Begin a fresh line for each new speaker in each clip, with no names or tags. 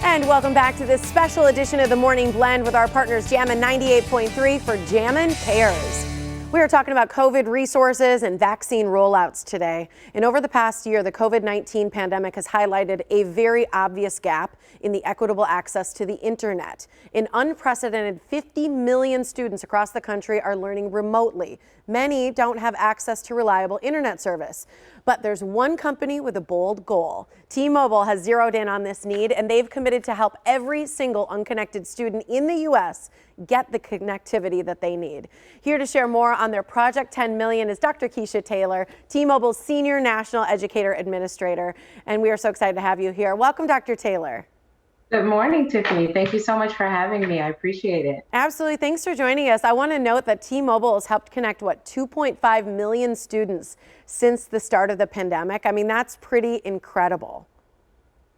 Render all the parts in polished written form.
And welcome back to this special edition of the Morning Blend with our partners Jammin 98.3 for Jammin Pairs. We are talking about COVID resources and vaccine rollouts today. And over the past year, the COVID-19 pandemic has highlighted a very obvious gap in the equitable access to the internet. An unprecedented 50 million students across the country are learning remotely. Many don't have access to reliable internet service. But there's one company with a bold goal. T-Mobile has zeroed in on this need, and they've committed to help every single unconnected student in the U.S. get the connectivity that they need. Here to share more on their Project 10 Million is Dr. Kiesha Taylor, T-Mobile's Senior National Educator Administrator, and we are so excited to have you here. Welcome, Dr. Taylor.
Good morning, Tiffany. Thank you so much for having me. I appreciate it.
Absolutely. Thanks for joining us. I want to note that T-Mobile has helped connect, 2.5 million students since the start of the pandemic. I mean, that's pretty incredible.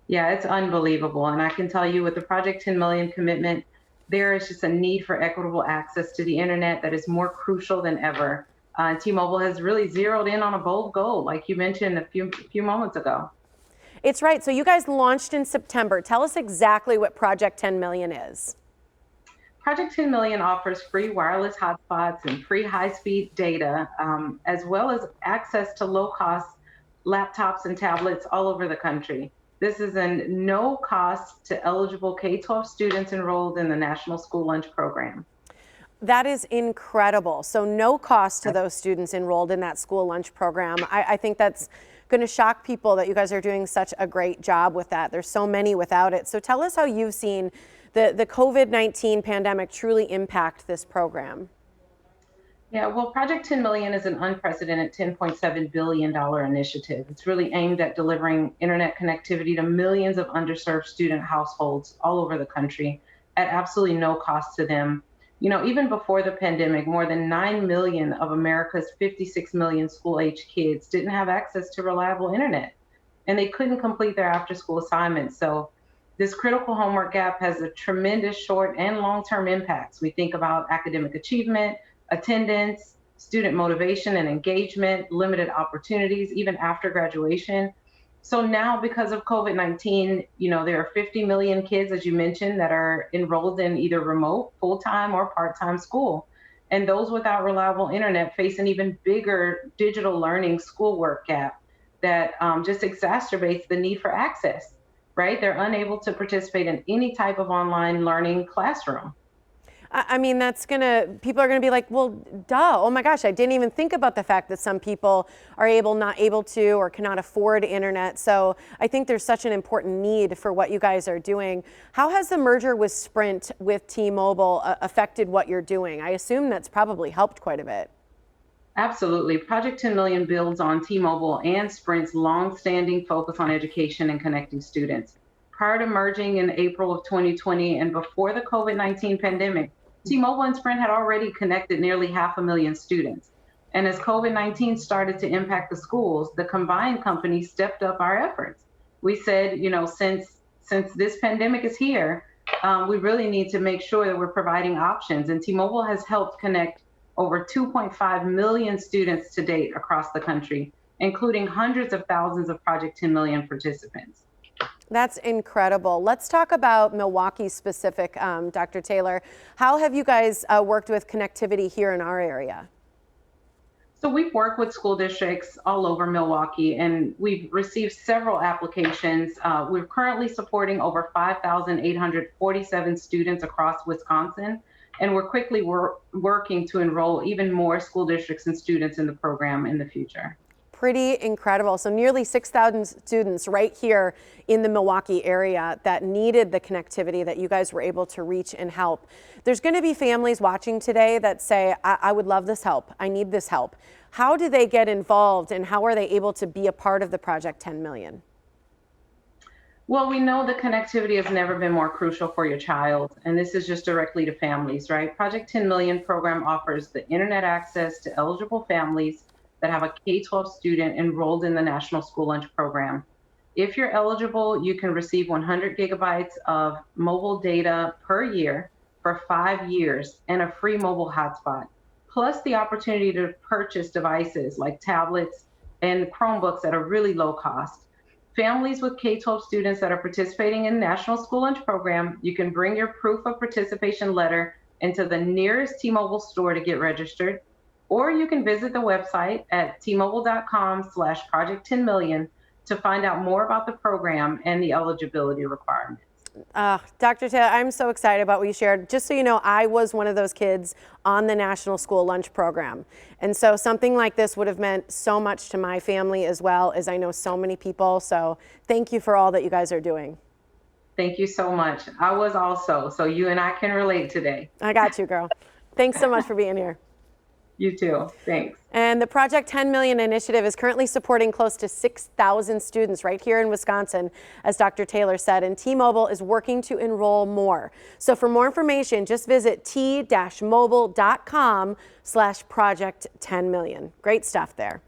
Yeah, it's unbelievable. And I can tell you with the Project 10 Million commitment, there is just a need for equitable access to the internet that is more crucial than ever. T-Mobile has really zeroed in on a bold goal, like you mentioned a few moments ago.
It's right. So you guys launched in September. Tell us exactly what Project 10 Million is.
Project 10 Million offers free wireless hotspots and free high-speed data, as well as access to low-cost laptops and tablets all over the country. This is a no cost to eligible K-12 students enrolled in the National School Lunch Program.
That is incredible. So no cost to those students enrolled in that school lunch program. I think that's going to shock people that you guys are doing such a great job with that. There's so many without it. So tell us how you've seen the COVID-19 pandemic truly impact this program.
Yeah, well, Project 10 Million is an unprecedented $10.7 billion initiative. It's really aimed at delivering internet connectivity to millions of underserved student households all over the country at absolutely no cost to them. You know, even before the pandemic, more than 9 million of America's 56 million school-age kids didn't have access to reliable internet, and they couldn't complete their after-school assignments. So this critical homework gap has a tremendous short and long-term impacts. We think about academic achievement, attendance, student motivation and engagement, limited opportunities, even after graduation. So now, because of COVID-19, you know, there are 50 million kids, as you mentioned, that are enrolled in either remote, full-time, or part-time school. And those without reliable internet face an even bigger digital learning schoolwork gap that just exacerbates the need for access, right? They're unable to participate in any type of online learning classroom.
I mean, people are gonna be like, well, duh, oh my gosh, I didn't even think about the fact that some people are not able to, or cannot afford internet. So I think there's such an important need for what you guys are doing. How has the merger with Sprint with T-Mobile affected what you're doing? I assume that's probably helped quite a bit.
Absolutely. Project 10 Million builds on T-Mobile and Sprint's long-standing focus on education and connecting students. Prior to merging in April of 2020 and before the COVID-19 pandemic, T-Mobile and Sprint had already connected nearly 500,000 students. And as COVID-19 started to impact the schools, the combined company stepped up our efforts. We said, you know, since this pandemic is here, we really need to make sure that we're providing options. And T-Mobile has helped connect over 2.5 million students to date across the country, including hundreds of thousands of Project 10 Million participants.
That's incredible. Let's talk about Milwaukee specific, Dr. Taylor. How have you guys worked with connectivity here in our area?
So we've worked with school districts all over Milwaukee, and we've received several applications. We're currently supporting over 5,847 students across Wisconsin, and we're quickly working to enroll even more school districts and students in the program in the future.
Pretty incredible. So nearly 6,000 students right here in the Milwaukee area that needed the connectivity that you guys were able to reach and help. There's going to be families watching today that say, I would love this help. I need this help. How do they get involved, and how are they able to be a part of the Project 10 Million?
Well, we know the connectivity has never been more crucial for your child, and this is just directly to families, right? Project 10 Million program offers the internet access to eligible families that have a K-12 student enrolled in the National School Lunch Program. If you're eligible, you can receive 100 gigabytes of mobile data per year for 5 years and a free mobile hotspot, plus the opportunity to purchase devices like tablets and Chromebooks at a really low cost. Families with K-12 students that are participating in the National School Lunch Program, you can bring your proof of participation letter into the nearest T-Mobile store to get registered, or you can visit the website at tmobile.com/project 10 million to find out more about the program and the eligibility requirements.
Dr. Taylor, I'm so excited about what you shared. Just so you know, I was one of those kids on the National School Lunch Program. And so something like this would have meant so much to my family as well, as I know so many people. So thank you for all that you guys are doing.
Thank you so much. I was also, so you and I can relate today.
I got you, girl. Thanks so much for being here.
You too. Thanks.
And the Project 10 Million initiative is currently supporting close to 6,000 students right here in Wisconsin, as Dr. Taylor said, and T-Mobile is working to enroll more. So for more information, just visit t-mobile.com/project 10 million. Great stuff there.